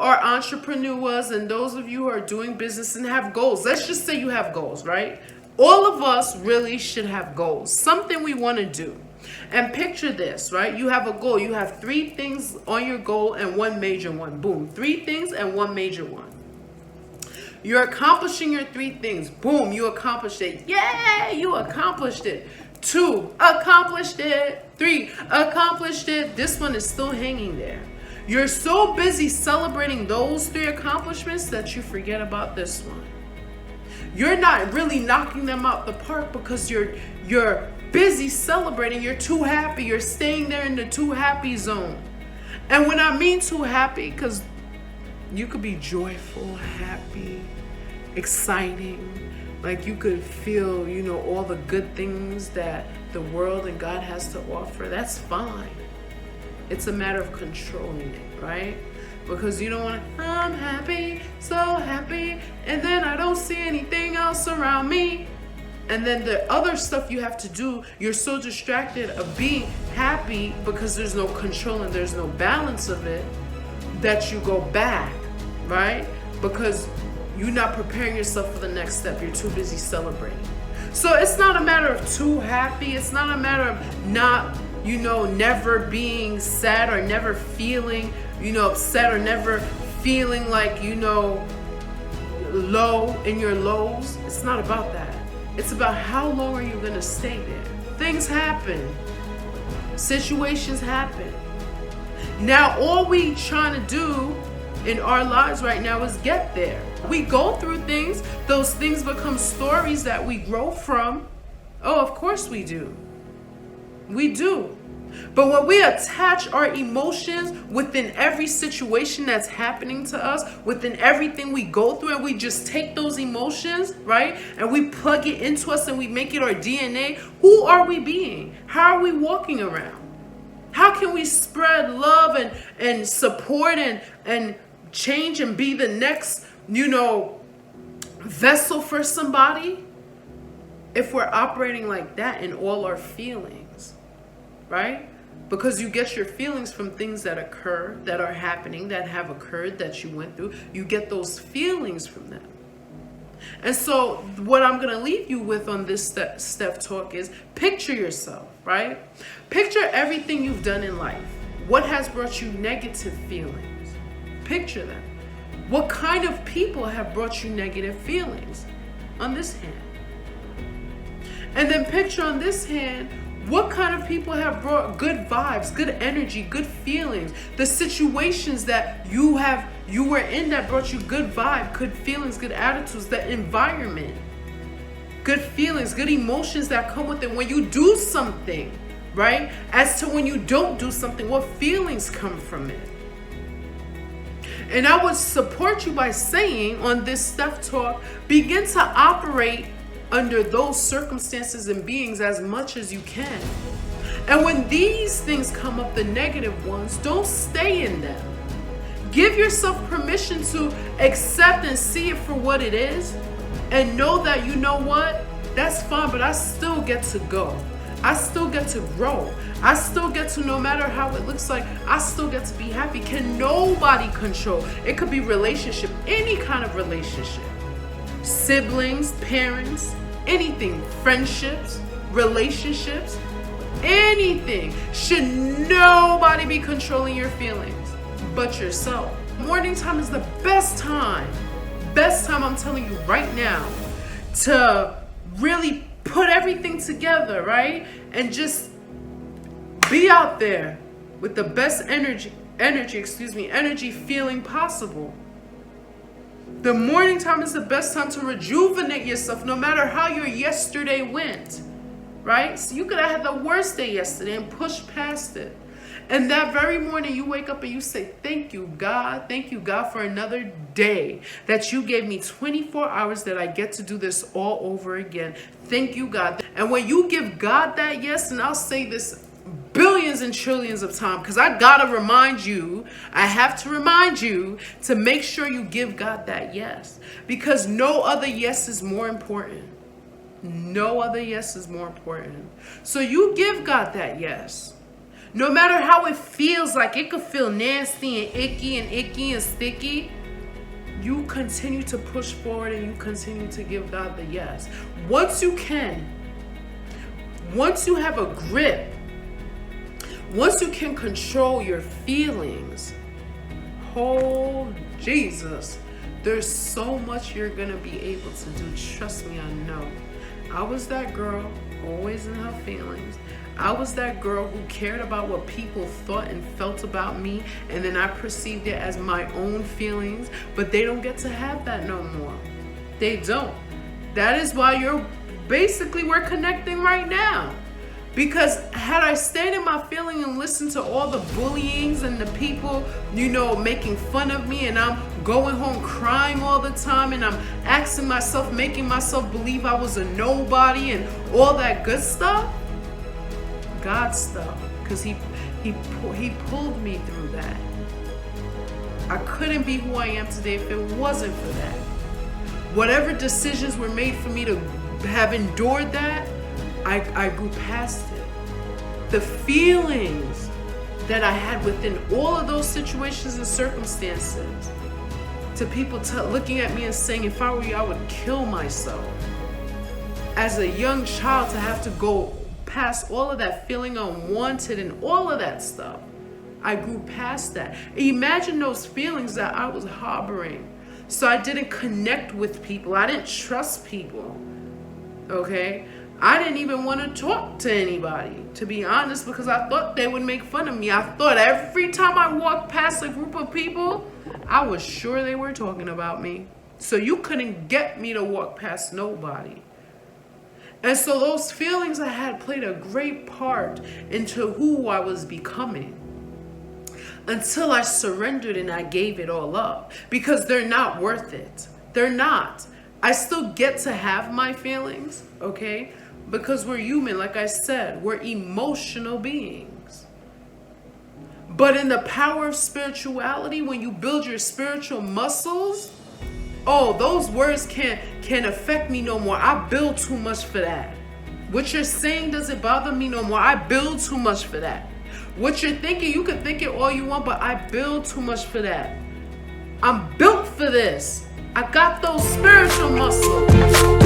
are entrepreneurs and those of you who are doing business and have goals, let's just say you have goals, right? All of us really should have goals, something we want to do. And picture this, right? You have a goal. You have 3 things on your goal and 1 major one. Boom. 3 things and 1 major one. You're accomplishing your 3 things. Boom, you accomplished it. Yay, you accomplished it. 2, accomplished it. 3, accomplished it. This one is still hanging there. You're so busy celebrating those 3 accomplishments that you forget about this one. You're not really knocking them out the park because you're busy celebrating. You're too happy. You're staying there in the too happy zone. And when I mean too happy, because you could be joyful, happy, exciting, like you could feel, all the good things that the world and God has to offer. That's fine. It's a matter of controlling it, right? Because you don't want to, I'm happy, so happy, and then I don't see anything else around me. And then the other stuff you have to do, you're so distracted of being happy because there's no control and there's no balance of it, that you go back, right? Because you're not preparing yourself for the next step. You're too busy celebrating. So it's not a matter of too happy. It's not a matter of not, never being sad or never feeling, upset or never feeling like, low in your lows. It's not about that. It's about how long are you going to stay there. Things happen. Situations happen. Now, all we trying to do in our lives right now is get there. We go through things. Those things become stories that we grow from. Oh, of course we do. We do. But when we attach our emotions within every situation that's happening to us, within everything we go through, and we just take those emotions, right? And we plug it into us and we make it our DNA, who are we being? How are we walking around? How can we spread love and support and change and be the next, vessel for somebody if we're operating like that in all our feelings, right? Because you get your feelings from things that occur, that are happening, that have occurred, that you went through. You get those feelings from them. And so what I'm going to leave you with on this step talk is picture yourself, right? Picture everything you've done in life. What has brought you negative feelings? Picture them. What kind of people have brought you negative feelings? On this hand. And then picture on this hand, what kind of people have brought good vibes, good energy, good feelings? The situations that you were in that brought you good vibe, good feelings, good attitudes, the environment, good feelings, good emotions that come with it when you do something, right? As to when you don't do something, what feelings come from it? And I would support you by saying on this Steph Talk, begin to operate under those circumstances and beings as much as you can. And when these things come up, the negative ones, don't stay in them. Give yourself permission to accept and see it for what it is, and know that, you know what, that's fine, but I still get to go. I still get to grow. I still get to, no matter how it looks like, I still get to be happy. Can nobody control? It could be relationship, any kind of relationship. Siblings, parents, anything, friendships, relationships, anything. Should nobody be controlling your feelings but yourself. Morning time is the best time. Best time, I'm telling you right now, to really put everything together, right? And just be out there with the best energy feeling possible. The morning time is the best time to rejuvenate yourself, no matter how your yesterday went, right? So you could have had the worst day yesterday and pushed past it. And that very morning you wake up and you say, thank you, God. Thank you, God, for another day that you gave me 24 hours that I get to do this all over again. Thank you, God. And when you give God that yes, and I'll say this billions and trillions of times, because I gotta remind you, I have to remind you to make sure you give God that yes, because no other yes is more important. No other yes is more important. So you give God that yes. No matter how it feels, like it could feel nasty and icky and sticky, you continue to push forward and you continue to give God the yes. Once you have a grip, once you can control your feelings, oh Jesus, there's so much you're gonna be able to do. Trust me, I know. I was that girl, always in her feelings. I was that girl who cared about what people thought and felt about me, and then I perceived it as my own feelings, but they don't get to have that no more. They don't. That is why we're connecting right now. Because had I stayed in my feeling and listened to all the bullyings and the people, making fun of me, and I'm going home crying all the time, and I'm asking myself, making myself believe I was a nobody and all that good stuff, God stuff, because he pulled me through that. I couldn't be who I am today if it wasn't for that. Whatever decisions were made for me to have endured that, I grew past it. The feelings that I had within all of those situations and circumstances, to people looking at me and saying, if I were you, I would kill myself. As a young child, to have to go past all of that feeling unwanted and all of that stuff, I grew past that. Imagine those feelings that I was harboring. So I didn't connect with people. I didn't trust people. Okay? I didn't even want to talk to anybody, to be honest, because I thought they would make fun of me. I thought every time I walked past a group of people, I was sure they were talking about me. So you couldn't get me to walk past nobody. And so those feelings I had played a great part into who I was becoming. Until I surrendered and I gave it all up. Because they're not worth it. They're not. I still get to have my feelings, okay? Because we're human, like I said. We're emotional beings. But in the power of spirituality, when you build your spiritual muscles, those words can't affect me no more. I build too much for that. What you're saying doesn't bother me no more. I build too much for that. What you're thinking, you can think it all you want, but I build too much for that. I'm built for this. I got those spiritual muscles.